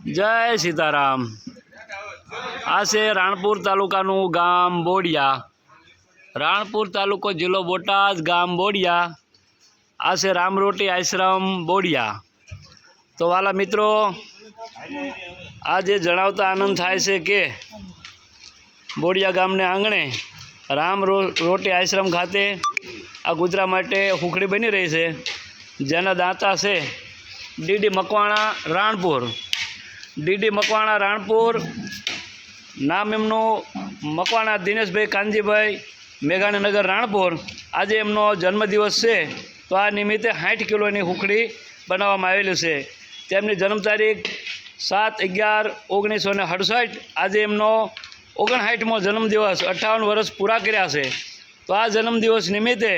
જય સીતારામ। આ છે રાણપુર તાલુકાનું ગામ બોડિયા। રાણપુર તાલુકો જિલ્લો બોટાદ, ગામ બોડિયા। આ છે રામરોટી આશ્રમ બોડિયા। તો વાલા મિત્રો, આજે જણાવતા આનંદ થાય છે કે બોડિયા ગામને આંગણે રામરોટી આશ્રમ ખાતે આ કૂતરા માટે હુખડી બની રહી છે, જેના દાતા છે ડીડી મકવાણા રાણપુર। ડીડી મકવાણા રાણપુર, નામ એમનું મકવાણા દિનેશભાઈ કાનજીભાઈ, મેઘાણીનગર રાણપુર। આજે એમનો જન્મદિવસ છે, તો આ નિમિત્તે 60 કિલોની હુખડી બનાવવામાં આવેલી છે। તેમની જન્મ તારીખ 7/11/1968। આજે એમનો 59મો જન્મદિવસ, 58 વર્ષ પૂરા કર્યા છે। તો આ જન્મદિવસ નિમિત્તે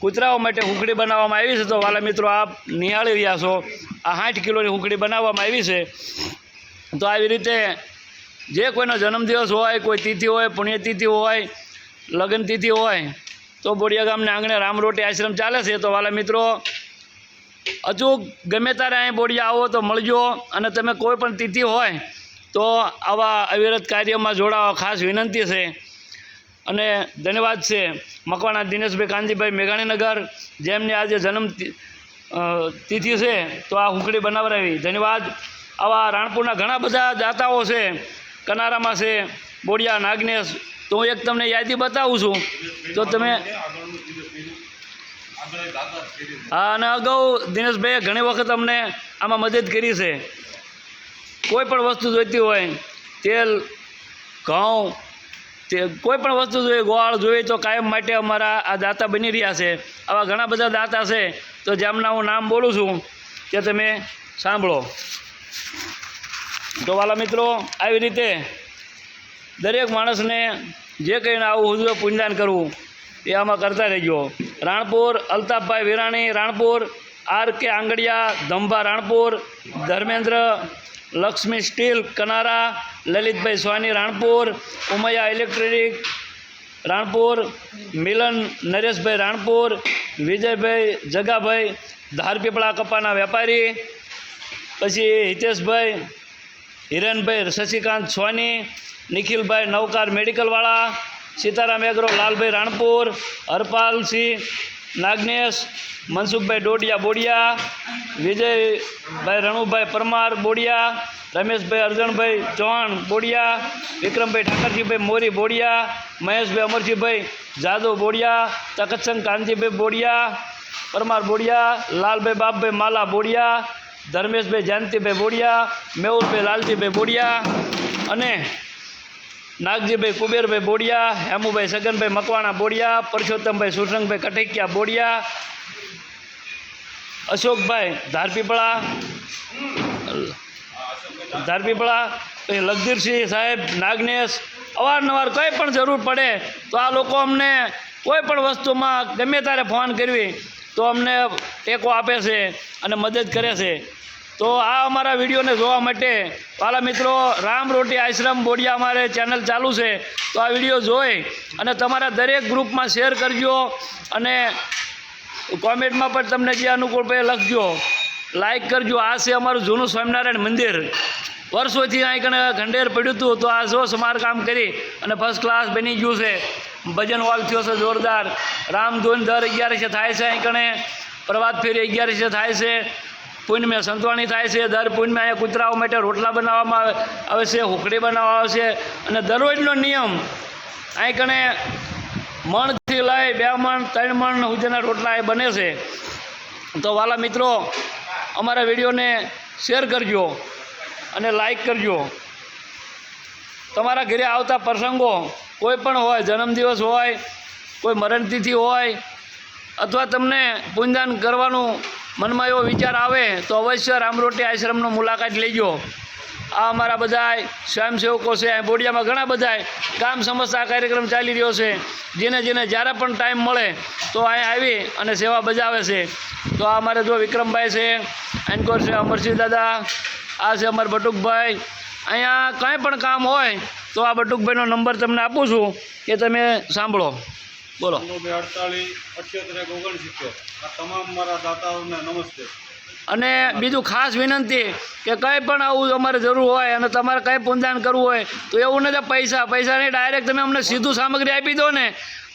કૂતરાઓ માટે હુખડી બનાવવામાં આવી છે। તો વાલા મિત્રો, આપ નિહાળી રહ્યા છો, આ 60 કિલોની હુખડી બનાવવામાં આવી છે। તો આવી રીતે જે કોઈનો જન્મદિવસ હોય, કોઈ તિથિ હોય, પુણ્યતિથિ હોય, લગ્ન તિથિ હોય, તો બોડિયા ગામને આંગણે રામરોટી આશ્રમ ચાલે છે। તો વાલા મિત્રો, અચૂક ગમે ત્યારે અહીં બોડિયા આવો તો મળજો, અને તમે કોઈ પણ તિથિ હોય તો આવા અવિરત કાર્યમાં જોડાવા ખાસ વિનંતી છે। અને ધન્યવાદ છે મકવાણા દિનેશભાઈ કાનજીભાઈ, મેઘાણીનગર, જેમની આજે જન્મ તિથિ છે, તો આ હુખડી બનાવરાવી, ધન્યવાદ। આવા રાણપુરના ઘણા બધા દાતાઓ છે, કનારામાં છે, બોડિયા, નાગનેશ। તો હું એક તમને યાદી બતાવું છું, તો તમે હા, અને અગાઉ દિનેશભાઈએ ઘણી વખત અમને આમાં મદદ કરી છે। કોઈ પણ વસ્તુ જોઈતી હોય, તેલ, ઘઉં, કોઈ પણ વસ્તુ જોઈએ, ગોળ જોઈએ, તો કાયમ માટે અમારા આ દાતા બની રહ્યા છે। આવા ઘણા બધા દાતા છે, તો જેમના હું નામ બોલું છું તે તમે સાંભળો। તો વાલા મિત્રો, આવી રીતે દરેક માણસને જે કહીને આવું હુજુર પુણ્યદાન કરવું એ આમાં કરતા રહેજો। રાણપુર અલ્તાફભાઈ વિરાણી રાણપુર, RK આંગડિયા ધંભા રાણપુર, ધર્મેન્દ્ર લક્ષ્મી સ્ટીલ કનારા, લલિતભાઈ સ્વાની રાણપુર, ઉમૈયા ઇલેક્ટ્રિક રાણપુર, મિલન નરેશભાઈ રાણપુર, વિજયભાઈ જગાભાઈ ધારપીપળા કપાના વેપારી, પછી હિતેશભાઈ હિરેનભાઈ શશિકાંત સ્વાની, નિખિલભાઈ નવકાર મેડિકલવાળા, સીતારામ એગ્રો લાલભાઈ રાણપુર, હરપાલસિંહ નાગનેશ, મનસુખભાઈ ડોડિયા બોડિયા, વિજયભાઈ રણુભાઈ પરમાર બોડિયા, રમેશભાઈ અર્જણભાઈ ચૌહાણ બોડિયા, વિક્રમભાઈ ઠાકરજીભાઈ મોરી બોડિયા, મહેશભાઈ અમરજીભાઈ જાદવ બોડિયા, તખતસંગ કાનજીભાઈ બોડિયા પરમાર બોડિયા, લાલભાઈ બાપભાઈ માલા બોડિયા, ધર્મેશભાઈ જયંતિભાઈ બોડિયા, મેહુલભાઈ લાલજીભાઈ બોડિયા, અને નાગજીભાઈ કુબેરભાઈ બોડિયા, હેમુભાઈ સગનભાઈ મકવાણા બોડિયા, પરસોત્તમભાઈ સુરસંગભાઈ કઠેકિયા બોડિયા, અશોકભાઈ ધારપીપળા, પછી લગધીરસિંહ સાહેબ નાગનેશ। અવારનવાર કંઈ પણ જરૂર પડે તો આ લોકો અમને કોઈ પણ વસ્તુમાં ગમે ત્યારે ફોન કરવી તો અમને ટેકો આપે છે અને મદદ કરે છે। તો આ અમારા વિડીયોને જોવા માટે વાલા મિત્રો, રામરોટી આશ્રમ બોડિયા અમારે ચેનલ ચાલુ છે, તો આ વિડીયો જોઈ અને તમારા દરેક ગ્રુપમાં શેર કરજો, અને કોમેન્ટમાં પણ તમને જે અનુકૂળ પડે લખજો, લાઈક કરજો। આ છે અમારું જૂનું સ્વામિનારાયણ મંદિર, વર્ષોથી અહીં કણે ખંડેર પડ્યું હતું, તો આ જો સમારકામ કરી અને ફર્સ્ટ ક્લાસ બની ગયું છે। ભજન હોલ થયો છે જોરદાર, રામધૂન દર 11 થાય છે, અહીં કણે પ્રભાત ફેરી 11 થાય છે, પૂનમે સંતવાણી થાય છે, દર પૂનમે અહીંયા કૂતરાઓ માટે રોટલા બનાવવામાં આવે છે, હુખડી બનાવવામાં આવે છે, અને દરરોજનો નિયમ અહીં કણે મણથી લઈ 2 મણ 3 મણ સુધીના રોટલા એ બને છે। તો વાલા મિત્રો, અમારા વિડીયોને શેર કરજો અને લાઈક કરજો। તમારા ઘરે આવતા પ્રસંગો કોઈ પણ હોય, જન્મદિવસ હોય, કોઈ મરણતિથિ હોય, અથવા તમને પુણ્યદાન કરવાનું મનમાં એવો વિચાર આવે તો અવશ્ય રામરોટી આશ્રમનો મુલાકાત લેજો। આ અમારા બધા સ્વયંસેવકો છે, બોડિયામાં ઘણા બધા ગામ સમસ્યા કાર્યક્રમ ચાલી રહ્યો છે, જેને જ્યારે પણ ટાઈમ મળે તો અહીં આવી અને સેવા બજાવે છે। તો આ અમારે જો વિક્રમભાઈ છે, એન્કોર છે, અમરસિંહ દાદા, આ છે અમારા બટુકભાઈ। અહીંયા કંઈ પણ કામ હોય તો આ બટુકભાઈનો નંબર તમને આપું છું, કે તમે સાંભળો, બોલો। 48 78 69 આ તમામ મારા દાતાઓને નમસ્તે। અને બીજું ખાસ વિનંતી કે કંઈ પણ આવું અમારે જરૂર હોય અને તમારે કંઈ પુણ્યદાન કરવું હોય તો એવું નથી પૈસા નહીં, ડાયરેક્ટ તમે અમને સીધું સામગ્રી આપી દો ને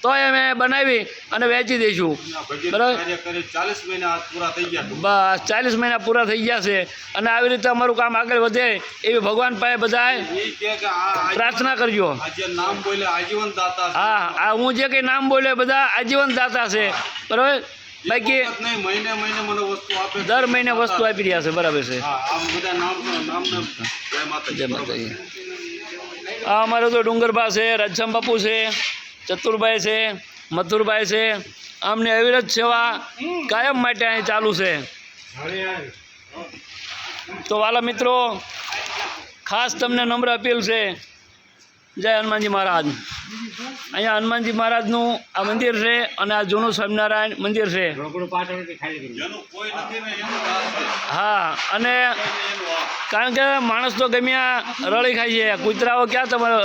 તો અમે બનાવી અને વેચી દઈશું. બરાબર, 40 મહિના પૂરા થઈ ગયા છે અને આવી રીતે અમારું કામ આગળ વધે એવી ભગવાન પાસે બધા પ્રાર્થના કરજો. હા, આ હું જે કંઈ નામ બોલ્યો બધા આજીવન દાતા છે. બરાબર, બાકી દર મહિને વસ્તુ આપી રહ્યા છે. બરાબર છે. જય માતાજી. આ અમારે તો ડુંગરભા છે, રાજસમ બાપુ છે, ચતુરભાઈ છે, મથુરભાઈ છે. આમની અવિરત સેવા કાયમ માટે અહીં ચાલુ છે. તો વાલા મિત્રો, ખાસ તમને નમ્ર અપીલ છે, જય હનુમાનજી મહારાજ. અહીંયા હનુમાનજી મહારાજનું આ મંદિર છે અને આ જૂનું સ્વામિનારાયણ મંદિર છે. હા, અને કારણ કે માણસ તો ગમ્યા રળી ખાય છે, કૂતરાઓ ક્યાં તમારે